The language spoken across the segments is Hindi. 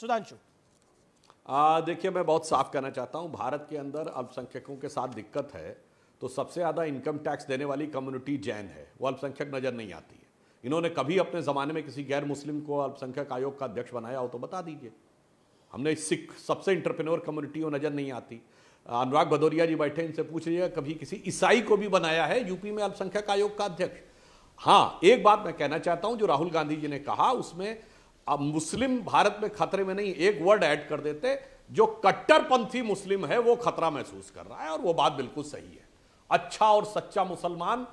सुधांशु। देखिए, मैं बहुत साफ कहना चाहता हूं, भारत के अंदर अल्पसंख्यकों के साथ दिक्कत है तो सबसे ज़्यादा इनकम टैक्स देने वाली कम्युनिटी जैन है, वो अल्पसंख्यक नज़र नहीं आती है। इन्होंने कभी अपने ज़माने में किसी गैर मुस्लिम को अल्पसंख्यक आयोग का अध्यक्ष बनाया हो तो बता दीजिए। हमने सिख सबसे इंटरप्रेन्योर कम्युनिटी वो नज़र नहीं आती। अनुराग भदौरिया जी बैठे, इनसे पूछ लीजिए कभी किसी ईसाई को भी बनाया है यूपी में अल्पसंख्यक आयोग का अध्यक्ष। हाँ, एक बात मैं कहना चाहता हूं, जो राहुल गांधी जी ने कहा उसमें अब मुस्लिम भारत में खतरे में नहीं, एक वर्ड ऐड कर देते, जो कट्टरपंथी मुस्लिम है वो खतरा महसूस कर रहा है, और वो बात बिल्कुल सही है। अच्छा और सच्चा मुसलमान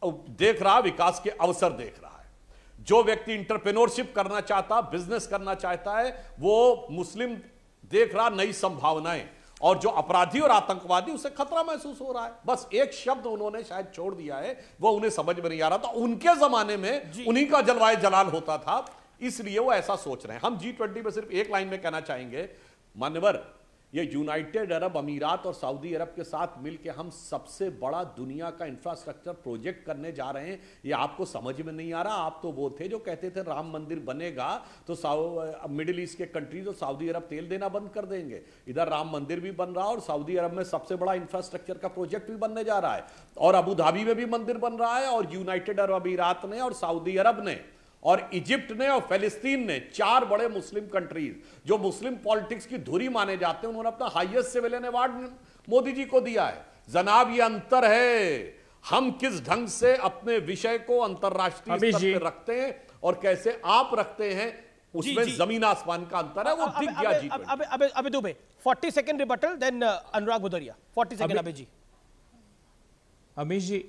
देख रहा, विकास के अवसर देख रहा है। जो व्यक्ति इंटरप्रेन्योरशिप करना चाहता, बिजनेस करना चाहता है, वो मुस्लिम देख रहा नई संभावनाएं, और जो अपराधी और आतंकवादी उसे खतरा महसूस हो रहा है। बस एक शब्द उन्होंने शायद छोड़ दिया है, वो उन्हें समझ में नहीं आ रहा था। उनके जमाने में उन्हीं का जलवाए जलाल होता था, इसलिए वो ऐसा सोच रहे हैं। हम G20 में सिर्फ एक लाइन में कहना चाहेंगे, मान्यवर, ये यूनाइटेड अरब अमीरात और सऊदी अरब के साथ मिलकर हम सबसे बड़ा दुनिया का इंफ्रास्ट्रक्चर प्रोजेक्ट करने जा रहे हैं। ये आपको समझ में नहीं आ रहा। आप तो वो थे जो कहते थे राम मंदिर बनेगा तो मिडिल ईस्ट के कंट्रीज और सऊदी अरब तेल देना बंद कर देंगे। इधर राम मंदिर भी बन रहा है और सऊदी अरब में सबसे बड़ा इंफ्रास्ट्रक्चर का प्रोजेक्ट भी बनने जा रहा है, और अबू धाबी में भी मंदिर बन रहा है, और यूनाइटेड अरब अमीरात ने और सऊदी अरब ने और इजिप्ट ने और फिलिस्तीन ने, 4 बड़े मुस्लिम कंट्रीज जो मुस्लिम पॉलिटिक्स की धुरी माने जाते हैं, उन्होंने अपना highest civilian award Modi ji को दिया है। जनाब, ये अंतर है, हम किस ढंग से अपने विषय को अंतरराष्ट्रीय स्तर पर रखते हैं और कैसे आप रखते हैं, उसमें जमीन आसमान का अंतर है। वो दिख गया। जी अबे दुबे 40 सेकंड रिबटल, देन अनुराग भदौरिया 40 सेकंड। अबे जी, अमीश जी,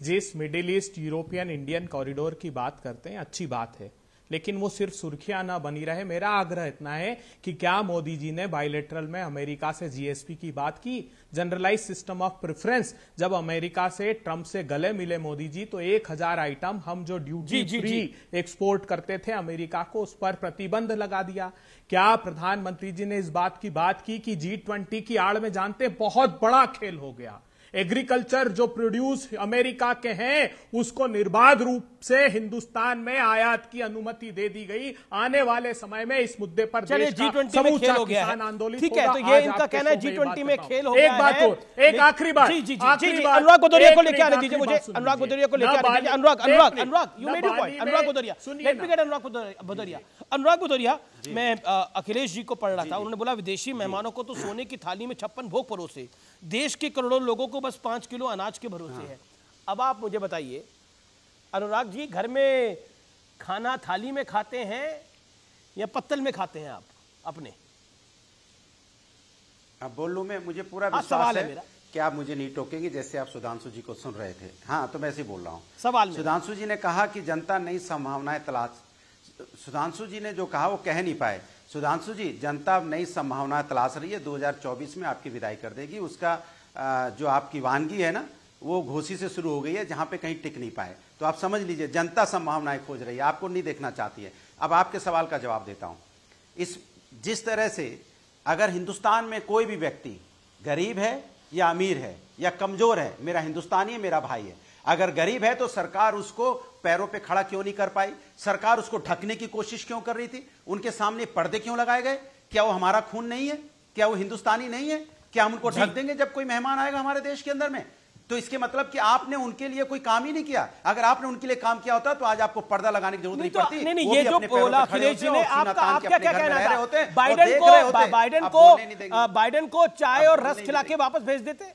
जिस middle east European Indian corridor की बात करते हैं, अच्छी बात है, लेकिन वो सिर्फ सुर्खियां ना बनी रहे। मेरा आग्रह इतना है कि क्या मोदी जी ने बायलैटरल में अमेरिका से जीएसपी की बात की, जनरलाइज सिस्टम ऑफ प्रेफरेंस? जब अमेरिका से ट्रंप से गले मिले मोदी जी तो 1000 आइटम हम जो ड्यूटी फ्री एक्सपोर्ट करते थे अमेरिका को, उस पर प्रतिबंध लगा दिया। क्या प्रधानमंत्री जी ने इस बात की कि G20 की आड़ में, जानते बहुत बड़ा खेल हो गया। एग्रीकल्चर जो प्रोड्यूस अमेरिका के हैं उसको निर्बाध रूप से हिंदुस्तान में आयात की अनुमति दे दी गई। आने वाले समय में इस मुद्दे पर देश का समूचा किसान आंदोलन, ठीक है, तो ये इनका कहना है G20 में खेल हो गया है। एक बात और, एक आखिरी बात, अनुराग भदौरिया को लेके आने दीजिए मुझे, अनुराग भदौरिया को लेके आने दीजिए। Anurag you made your point. Anurag Bhadauria, let me get Anurag Bhadauria. Anurag Bhadauria, मैं अखिलेश जी को पढ़ रहा था, उन्होंने बोला विदेशी मेहमानों को तो सोने की थाली में 56 भोग परोसे, देश के करोड़ों लोगों को बस 5 किलो अनाज के भरोसे है। अब आप मुझे बताइए अनुराग जी, घर में खाना थाली में खाते हैं या पत्तल में खाते हैं आप अपने? अब बोल लूं मैं, मुझे पूरा विश्वास है मेरा कि आप मुझे नहीं टोकेंगे, जैसे आप सुधांशु जी को सुन रहे थे। हाँ, तो मैं ऐसे ही बोल रहा हूँ। सवाल सुधांशु जी ने कहा कि जनता नई संभावनाएं तलाश, सुधांशु जी ने जो कहा वो कह नहीं पाए। सुधांशु जी, जनता नई संभावनाएं तलाश रही है, 2024 में आपकी विदाई कर देगी। उसका जो आपकी वानगी है ना, वो घोसी से शुरू हो गई है, जहां पे कहीं टिक नहीं पाए। तो आप समझ लीजिए, जनता संभावनाएं खोज रही है, आपको नहीं देखना चाहती है। अब आपके सवाल का जवाब देता हूं। जिस तरह से अगर हिंदुस्तान में कोई भी व्यक्ति गरीब है या अमीर है या कमजोर है, मेरा हिंदुस्तानी है, मेरा भाई है। अगर गरीब है तो सरकार उसको पैरों पे खड़ा क्यों नहीं कर पाई? सरकार उसको ढकने की कोशिश क्यों कर रही थी? उनके सामने पर्दे क्यों लगाए गए? क्या वो हमारा खून नहीं है? क्या वो हिंदुस्तानी नहीं है? क्या हम उनको ढक देंगे जब कोई मेहमान आएगा हमारे देश के अंदर में? तो इसके मतलब कि आपने उनके लिए कोई काम ही नहीं किया। अगर आपने उनके लिए काम किया होता तो आज आपको पर्दा लगाने की जरूरत नहीं पड़ती। नहीं, ये जो बोला अखिलेश जी ने, आपका क्या कहना था? बाइडेन को चाय और रस खिला के वापस भेज देते?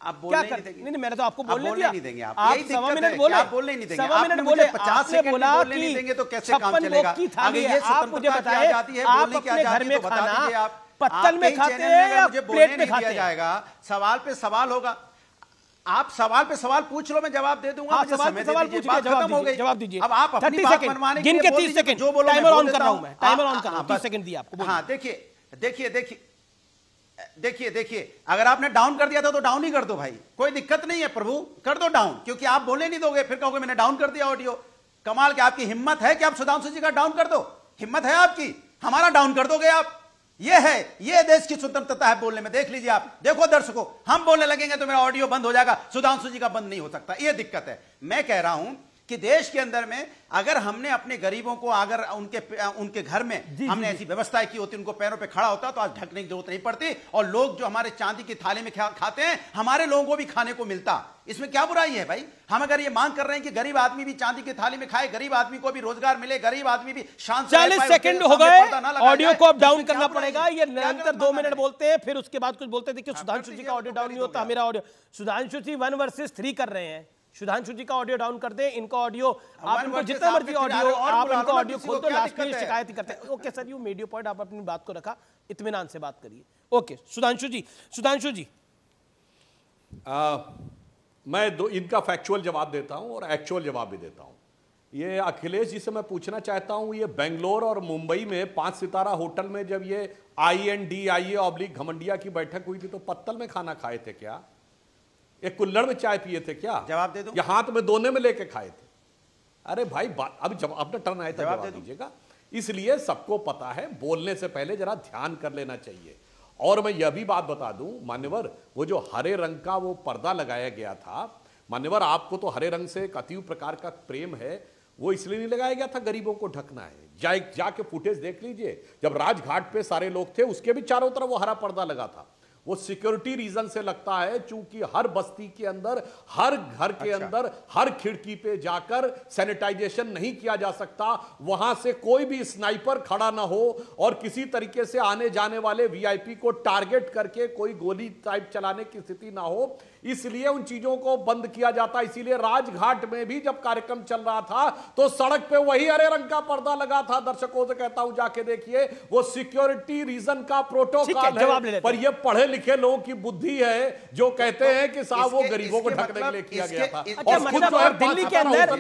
आप बोलने नहीं देंगे। नहीं, मैंने तो आपको बोलने दिया। नहीं देंगे आप सवा मिनट बोले, आप बोलने नहीं देंगे। सवा मिनट बोले, 50 सेकंड बोलने नहीं देंगे तो कैसे काम चलेगा? अगर ये आप मुझे बताइए, आप अपने घर में खाना पत्तल में खाते हैं या प्लेट में खाते जाएगा? सवाल पे सवाल होगा, आप सवाल पे सवाल पूछ लो, मैं जवाब दे दूंगा। सवाल पे सवाल पूछिए, जवाब दीजिए। अब आप 30 सेकंड गिन के 30 सेकंड, जो बोलो टाइमर ऑन कर रहा हूं मैं, टाइमर ऑन कर रहा हूं, 30 सेकंड दिया आपको। हाँ, देखिए, अगर आपने डाउन कर दिया था तो डाउन ही कर दो भाई, कोई दिक्कत नहीं है प्रभु, कर दो डाउन। क्योंकि आप बोलने नहीं दोगे, फिर कहोगे मैंने डाउन कर दिया ऑडियो। कमाल के, आपकी हिम्मत है कि आप सुधांशु जी का डाउन कर दो? हिम्मत है आपकी? हमारा डाउन कर दोगे आप? ये है, ये देश की स्वतंत्रता है बोलने में। देख लीजिए आप, देखो दर्शकों, हम बोलने लगेंगे तो मेरा ऑडियो बंद हो जाएगा, सुधांशु जी का बंद नहीं हो सकता। ये दिक्कत है। मैं कह रहा हूं कि देश के अंदर में अगर हमने अपने गरीबों को अगर उनके घर में हमने ऐसी व्यवस्थाएं की होती, उनको पैरों पे खड़ा होता, तो आज ढकने की जरूरत नहीं पड़ती और लोग जो हमारे चांदी की थाली में खाते हैं हमारे लोगों को भी खाने को मिलता। इसमें क्या बुराई है भाई? हम अगर ये मांग कर रहे हैं कि गरीब आदमी भी चांदी की थाली में खाए, गरीब आदमी को भी रोजगार मिले, गरीब आदमी भी शांत। 40 सेकंड हो गए, ऑडियो को अब डाउन करना पड़ेगा। ये निरंतर 2 मिनट बोलते हैं, फिर उसके बाद कुछ बोलते हैं। देखिए सुधांशु जी का ऑडियो डाउन नहीं होता, मेरा ऑडियो। सुधांशु जी 1 वर्सेस 3 कर रहे हैं। सुधांशु जी का ऑडियो डाउन कर दे, इनका ऑडियो आप इनको जितना मर्जी ऑडियो आप इनका ऑडियो खोल दो, लास्ट में शिकायत ही करते हैं। Okay sir, you made your point, आप अपनी बात को रखा, इत्मीनान से बात करिए। ओके सुधांशु जी मैं इनका फैक्चुअल जवाब देता हूं और एक्चुअल जवाब भी देता हूं। ये अखिलेश जी से मैं पूछना चाहता हूं, ये बेंगलोर और मुंबई में 5 सितारा होटल में जब ये INDIA घमंडिया की बैठक हुई थी तो पत्तल में खाना खाए थे क्या? एक कुल्हड़ में चाय पिए थे क्या? जवाब दे दो। या हाथ में दोने में लेके खाए थे? अरे भाई अब जब अपना टर्न आया था जवाब दीजिएगा। इसलिए सबको पता है, बोलने से पहले जरा ध्यान कर लेना चाहिए। और मैं यह भी बात बता दूं मान्यवर, वो जो हरे रंग का वो पर्दा लगाया गया था, मान्यवर आपको तो हरे रंग से एक अतीव प्रकार का प्रेम है, वो इसलिए नहीं लगाया गया था गरीबों को ढकना है। जाके फुटेज देख लीजिए, जब राजघाट पे सारे लोग थे उसके भी चारों तरफ वो हरा पर्दा लगा था। वो सिक्योरिटी रीजन से लगता है, चूंकि हर बस्ती के अंदर, हर घर के अंदर, हर खिड़की पे जाकर सैनिटाइजेशन नहीं किया जा सकता, वहां से कोई भी स्नाइपर खड़ा ना हो और किसी तरीके से आने जाने वाले VIP को टारगेट करके कोई गोली टाइप चलाने की स्थिति ना हो, इसलिए उन चीजों को बंद किया जाता। इसीलिए राजघाट में भी जब कार्यक्रम चल रहा था तो सड़क पे वही हरे रंग का पर्दा लगा था। दर्शकों से कहता हूं जाके देखिए, वो सिक्योरिटी रीजन का प्रोटोकॉल है। पर ये पढ़े लिखे लोगों की बुद्धि है जो कहते हैं कि साहब वो गरीबों को ढकने के लिए किया गया था। और मतलब दिल्ली के अंदर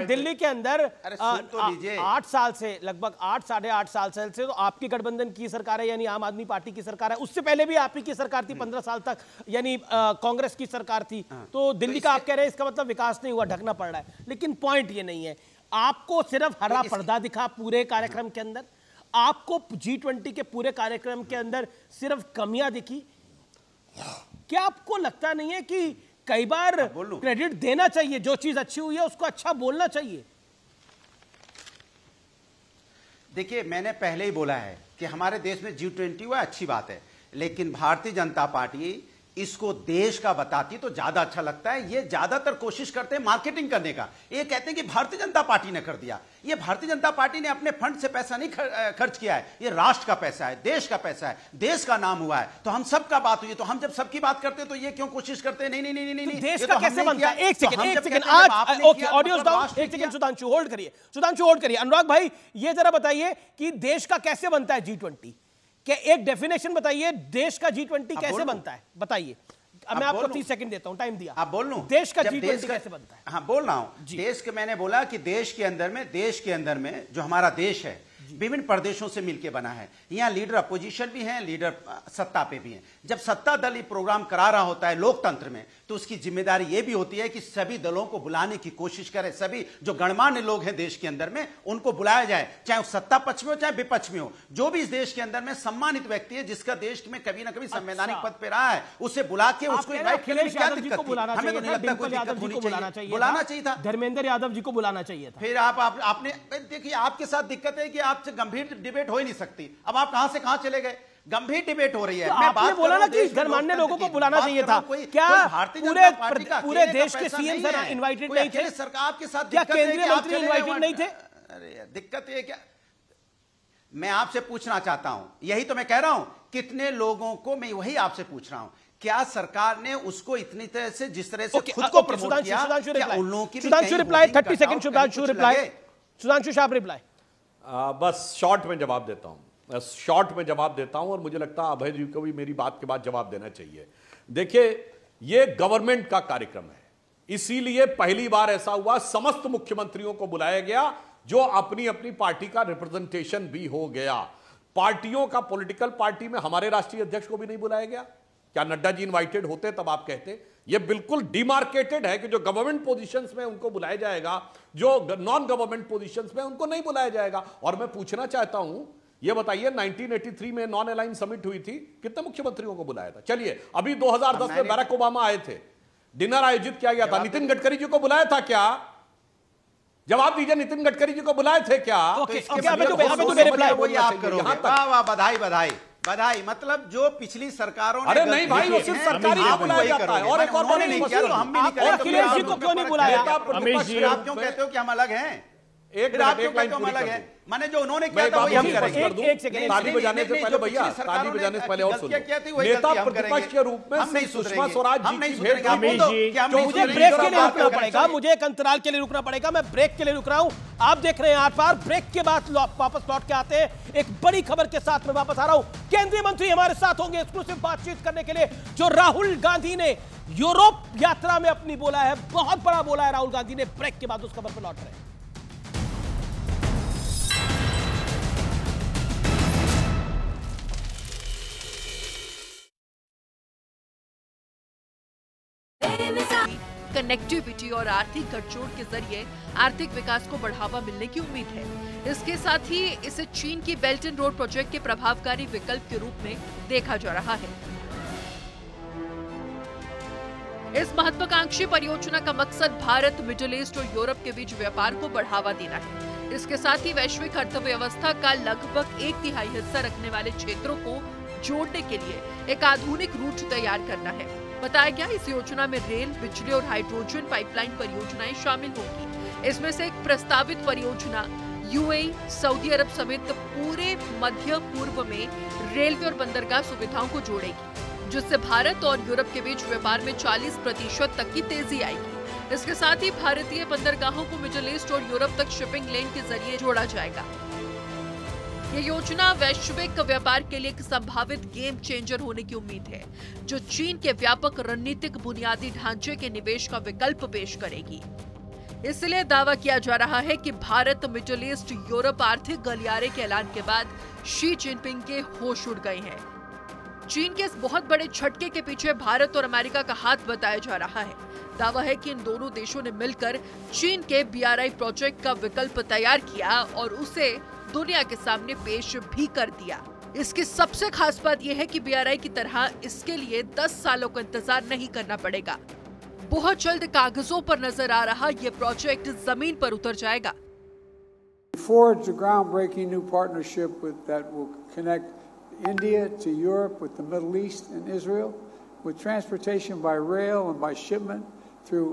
दिल्ली के अंदर 8 साल से, लगभग 8-8.5 साल से तो आपकी गठबंधन की सरकार है, यानी आम आदमी पार्टी की सरकार है। उससे पहले भी आपकी की सरकार थी 15 साल तक, यानी कांग्रेस की सरकार थी। तो दिल्ली का आप कह रहे हैं इसका मतलब विकास नहीं हुआ, ढकना पड़ रहा है। लेकिन पॉइंट ये नहीं है, आपको सिर्फ हरा पर्दा दिखा पूरे कार्यक्रम के अंदर, आपको G20 के पूरे कार्यक्रम के अंदर सिर्फ कमियां दिखी। क्या आपको लगता नहीं है कि कई बार क्रेडिट देना चाहिए, जो चीज अच्छी हुई है उसको अच्छा बोलना चाहिए? देखिए, मैंने पहले ही बोला है कि हमारे देश में G20 हुआ, अच्छी बात है, लेकिन भारतीय जनता पार्टी इसको देश का बताती तो ज्यादा अच्छा लगता है। ये ज्यादातर कोशिश करते हैं मार्केटिंग करने का। ये कहते हैं कि भारतीय जनता पार्टी ने कर दिया। ये भारतीय जनता पार्टी ने अपने फंड से पैसा नहीं खर्च किया है, ये राष्ट्र का पैसा है, देश का पैसा है, देश का नाम हुआ है, तो हम सबका बात हुई है। तो हम जब सबकी बात करते हैं तो ये क्यों कोशिश करते हैं? नहीं, देश का कैसे बनता है? एक सेकंड आज ओके, ऑडियो डाउन, एक सेकंड सुधांशु होल्ड करिए। अनुराग भाई, ये जरा बताइए कि देश का कैसे बनता है G20? क्या एक डेफिनेशन बताइए, देश का G20 कैसे बनता है, बताइए। अब मैं आपको 30 सेकंड देता हूं, टाइम दिया। आप बोल लो, देश का G20 कैसे बनता है? हाँ, बोल रहा हूं। देश के मैंने बोला कि देश के अंदर में जो हमारा देश है विभिन्न प्रदेशों से मिलकर बना है। यहाँ लीडर अपोजिशन भी हैं, लीडर सत्ता पे भी हैं। जब सत्ता दल ये प्रोग्राम करा रहा होता है लोकतंत्र में, तो उसकी जिम्मेदारी ये भी होती है कि सभी दलों को बुलाने की कोशिश करे, सभी जो गणमान्य लोग हैं देश के अंदर में उनको बुलाया जाए, चाहे सत्ता पक्ष में हो चाहे विपक्ष में हो। जो भी इस देश के अंदर में सम्मानित व्यक्ति है, जिसका देश में कभी ना कभी संवैधानिक पद पे रहा है, उसे बुला के उसको इनवाइट करने में क्या दिक्कत थी? हमें तो नहीं लगता कोई दिक्कत होनी चाहिए। बुलाना चाहिए था, धर्मेंद्र यादव जी को बुलाना चाहिए था। फिर आपने देखिए, आपके साथ दिक्कत है कि आपसे गंभीर डिबेट हो ही नहीं सकती। अब आप कहां से कहां चले गए? गंभीर डिबेट हो रही है। तो आपने बोला ना कि गणमान्य लोगों को बुलाना चाहिए था। क्या पूरे देश के सीएम सर इनवाइटेड नहीं थे? सरकार के साथ क्या केंद्रीय मंत्री इनवाइटेड नहीं थे? अरे दिक्कत ये क्या, मैं आपसे पूछना चाहता हूं, यही तो मैं कह रहा हूं, कितने लोगों को, मैं वही आपसे पूछ रहा हूं, क्या सरकार ने उसको इतनी तरह से, जिस तरह से खुद को प्रमोट किया, क्या उन लोगों की? Sudhanshu reply, 30 second Sudhanshu reply, Sudhanshu Shah reply. बस शॉर्ट में जवाब देता हूं और मुझे लगता है अभय जी को भी मेरी बात के बाद जवाब देना चाहिए। देखिए, ये गवर्नमेंट का कार्यक्रम है, इसीलिए पहली बार ऐसा हुआ समस्त मुख्यमंत्रियों को बुलाया गया, जो अपनी अपनी पार्टी का रिप्रेजेंटेशन भी हो गया। पार्टियों का, पॉलिटिकल पार्टी में हमारे राष्ट्रीय अध्यक्ष को भी नहीं बुलाया गया। क्या नड्डा जी इनवाइटेड होते तब आप कहते? ये बिल्कुल डिमार्केटेड है कि जो गवर्नमेंट पोजीशंस में उनको बुलाया जाएगा, जो नॉन गवर्नमेंट पोजीशंस में उनको नहीं बुलाया जाएगा। और मैं पूछना चाहता हूं, ये बताइए 1983 में नॉन अलाइन समिट हुई थी, कितने मुख्यमंत्रियों को बुलाया था? चलिए, अभी 2010 में बैराक ओबामा आए थे, डिनर आयोजित किया गया था। नितिन गडकरी जी को बुलाया था क्या? जवाब दीजिए, नितिन गडकरी जी को बुलाए थे क्या? बधाई बधाई बधाई, मतलब जो पिछली सरकारों ने, अरे नहीं भाई, वो सिर्फ सरकारी नहीं बुलाया जाता है। और एक और बात नहीं किया तो हम भी नहीं करेंगे। अखिलेश जी को क्यों नहीं बुलाया? अमित जी, आप क्यों कहते हो कि हम अलग हैं? एक आप क्यों कहते हो हम अलग हैं? माने जो उन्होंने किया था वही हम करेंगे। एक सेकंड, ताली बजाने से पहले भैया, ताली बजाने से पहले और सुनो। नेता प्रतिपक्ष के रूप में सुषमा स्वराज जी की भेंट, मुझे ब्रेक के लिए रुकना पड़ेगा, मुझे एक अंतराल के लिए रुकना पड़ेगा, मैं ब्रेक के लिए रुक रहा हूं। आप देख रहे हैं आर पार, ब्रेक के बाद वापस लौट के आते हैं। एक बड़ी खबर के साथ मैं वापस आ रहा हूं। केंद्रीय मंत्री हमारे साथ होंगे एक्सक्लूसिव बातचीत करने के लिए। जो राहुल गांधी ने यूरोप यात्रा में अपनी बोला है, बहुत बड़ा बोला है राहुल गांधी ने। ब्रेक के बाद उस खबर पर लौट रहे हैं। कनेक्टिविटी और आर्थिक गठजोड़ के जरिए आर्थिक विकास को बढ़ावा मिलने की उम्मीद है। इसके साथ ही इसे चीन की बेल्ट एंड रोड प्रोजेक्ट के प्रभावकारी विकल्प के रूप में देखा जा रहा है। इस महत्वाकांक्षी परियोजना का मकसद भारत, मिडिल ईस्ट और यूरोप के बीच व्यापार को बढ़ावा देना है। इसके साथ ही वैश्विक अर्थव्यवस्था का लगभग 1/3 हिस्सा रखने वाले क्षेत्रों को जोड़ने के लिए एक आधुनिक रूट तैयार करना है। बताया गया, इस योजना में रेल, बिजली और हाइड्रोजन पाइपलाइन परियोजनाएं शामिल होंगी। इसमें से एक प्रस्तावित परियोजना यूएई, सऊदी अरब समेत पूरे मध्य पूर्व में रेलवे और बंदरगाह सुविधाओं को जोड़ेगी, जिससे भारत और यूरोप के बीच व्यापार में 40% तक की तेजी आएगी। इसके साथ ही भारतीय बंदरगाहों को मिडिल ईस्ट और यूरोप तक शिपिंग लेन के जरिए जोड़ा जाएगा। ये योजना वैश्विक व्यापार के लिए एक संभावित गेम चेंजर होने की उम्मीद है, जो चीन के व्यापक रणनीतिक बुनियादी ढांचे के निवेश का विकल्प पेश करेगी। इसलिए दावा किया जा रहा है कि भारत, मिडिल ईस्ट, यूरोप आर्थिक गलियारे के ऐलान के बाद शी जिनपिंग के होश उड़ गए हैं। चीन के इस बहुत बड़े झटके के पीछे भारत और अमेरिका का हाथ बताया जा रहा है। दावा है कि इन दोनों देशों ने मिलकर चीन के BRI प्रोजेक्ट का विकल्प तैयार किया और उसे दुनिया के सामने पेश भी कर दिया। इसकी सबसे खास बात यह है कि BRI की तरह इसके लिए 10 सालों का इंतजार नहीं करना पड़ेगा। बहुत जल्द कागजों पर नजर आ रहा ये प्रोजेक्ट जमीन पर उतर जाएगा। Forge a groundbreaking new partnership that will connect India to Europe, with the Middle East and Israel, with transportation by rail and by shipment through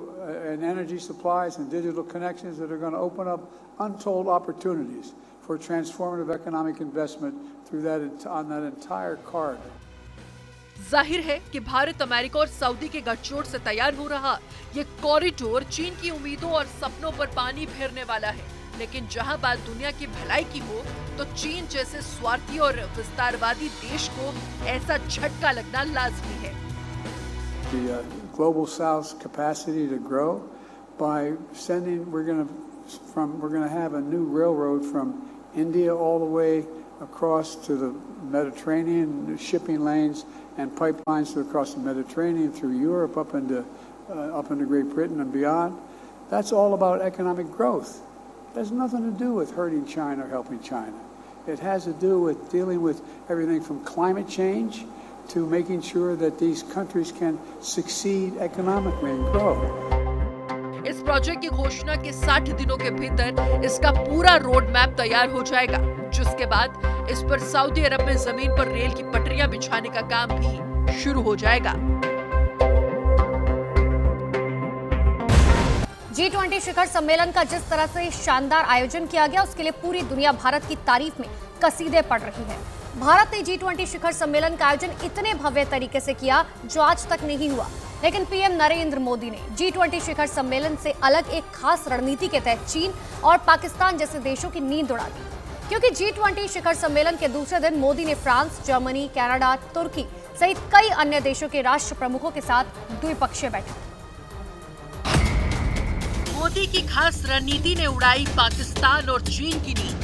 and energy supplies and digital connections that are going to open up untold opportunities for transformative economic investment through that on that entire corridor. जाहिर है कि भारत, अमेरिका और सऊदी के गठजोड़ से तैयार हो रहा ये कॉरिडोर चीन की उम्मीदों और सपनों पर पानी फेरने वाला है। लेकिन जहां बात दुनिया की भलाई की हो, तो चीन जैसे स्वार्थी और विस्तारवादी देश को ऐसा झटका लगना लाजमी है। The global South's capacity to grow by sending, we're going to have a new railroad from India all the way across to the Mediterranean, shipping lanes and pipelines across the Mediterranean through Europe up into Great Britain and beyond. That's all about economic growth. It has nothing to do with hurting China or helping China. It has to do with dealing with everything from climate change to making sure that these countries can succeed economically and grow. इस प्रोजेक्ट की घोषणा के 60 दिनों के भीतर इसका पूरा रोड मैप तैयार हो जाएगा, जिसके बाद इस पर सऊदी अरब में जमीन पर रेल की पटरियां बिछाने का काम भी शुरू हो जाएगा। G20 शिखर सम्मेलन का जिस तरह से शानदार आयोजन किया गया, उसके लिए पूरी दुनिया भारत की तारीफ में कसीदे पढ़ रही है। भारत ने G20 शिखर सम्मेलन का आयोजन इतने भव्य तरीके से किया जो आज तक नहीं हुआ, लेकिन पीएम नरेंद्र मोदी ने G20 शिखर सम्मेलन से अलग एक खास रणनीति के तहत चीन और पाकिस्तान जैसे देशों की नींद उड़ा दी। क्योंकि G20 शिखर सम्मेलन के दूसरे दिन मोदी ने फ्रांस, जर्मनी, कनाडा, तुर्की सहित कई अन्य देशों के राष्ट्र प्रमुखों के साथ द्विपक्षीय बैठक। मोदी की खास रणनीति ने उड़ाई पाकिस्तान और चीन की नींद।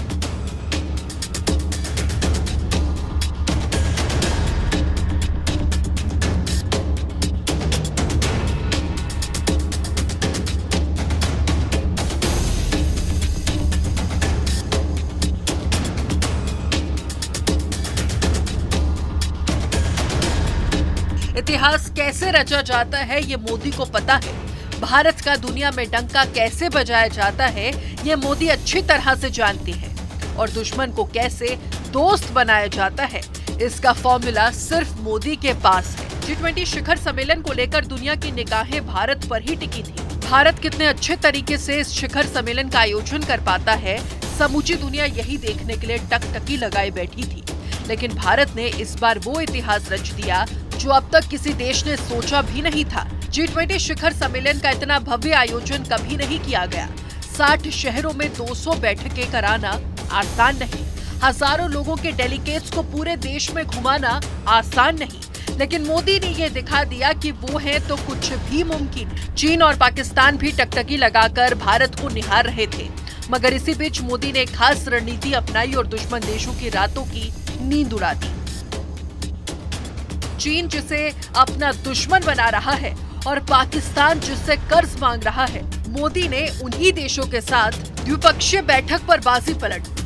इतिहास कैसे रचा जाता है ये मोदी को पता है। भारत का दुनिया में डंका कैसे बजाया जाता है ये मोदी अच्छी तरह से जानते हैं। और दुश्मन को कैसे दोस्त बनाया जाता है इसका फॉर्मूला सिर्फ मोदी के पास है। G20 शिखर सम्मेलन को लेकर दुनिया की निगाहें भारत पर ही टिकी थी। भारत कितने अच्छे तरीके से इस शिखर सम्मेलन का आयोजन कर पाता है, समूची दुनिया यही देखने के लिए टकटकी लगाए बैठी थी। लेकिन भारत ने इस बार वो इतिहास रच दिया जो अब तक किसी देश ने सोचा भी नहीं था। G20 शिखर सम्मेलन का इतना भव्य आयोजन कभी नहीं किया गया। 60 शहरों में 200 बैठकें कराना आसान नहीं, हजारों लोगों के डेलीगेट्स को पूरे देश में घुमाना आसान नहीं। लेकिन मोदी ने ये दिखा दिया कि वो है तो कुछ भी मुमकिन। चीन और पाकिस्तान भी टकटकी लगाकर भारत को निहार रहे थे, मगर इसी बीच मोदी ने खास रणनीति अपनाई और दुश्मन देशों की रातों की नींद उड़ा दी। चीन जिसे अपना दुश्मन बना रहा है और पाकिस्तान जिससे कर्ज मांग रहा है, मोदी ने उन्हीं देशों के साथ द्विपक्षीय बैठक पर बाजी पलट दी।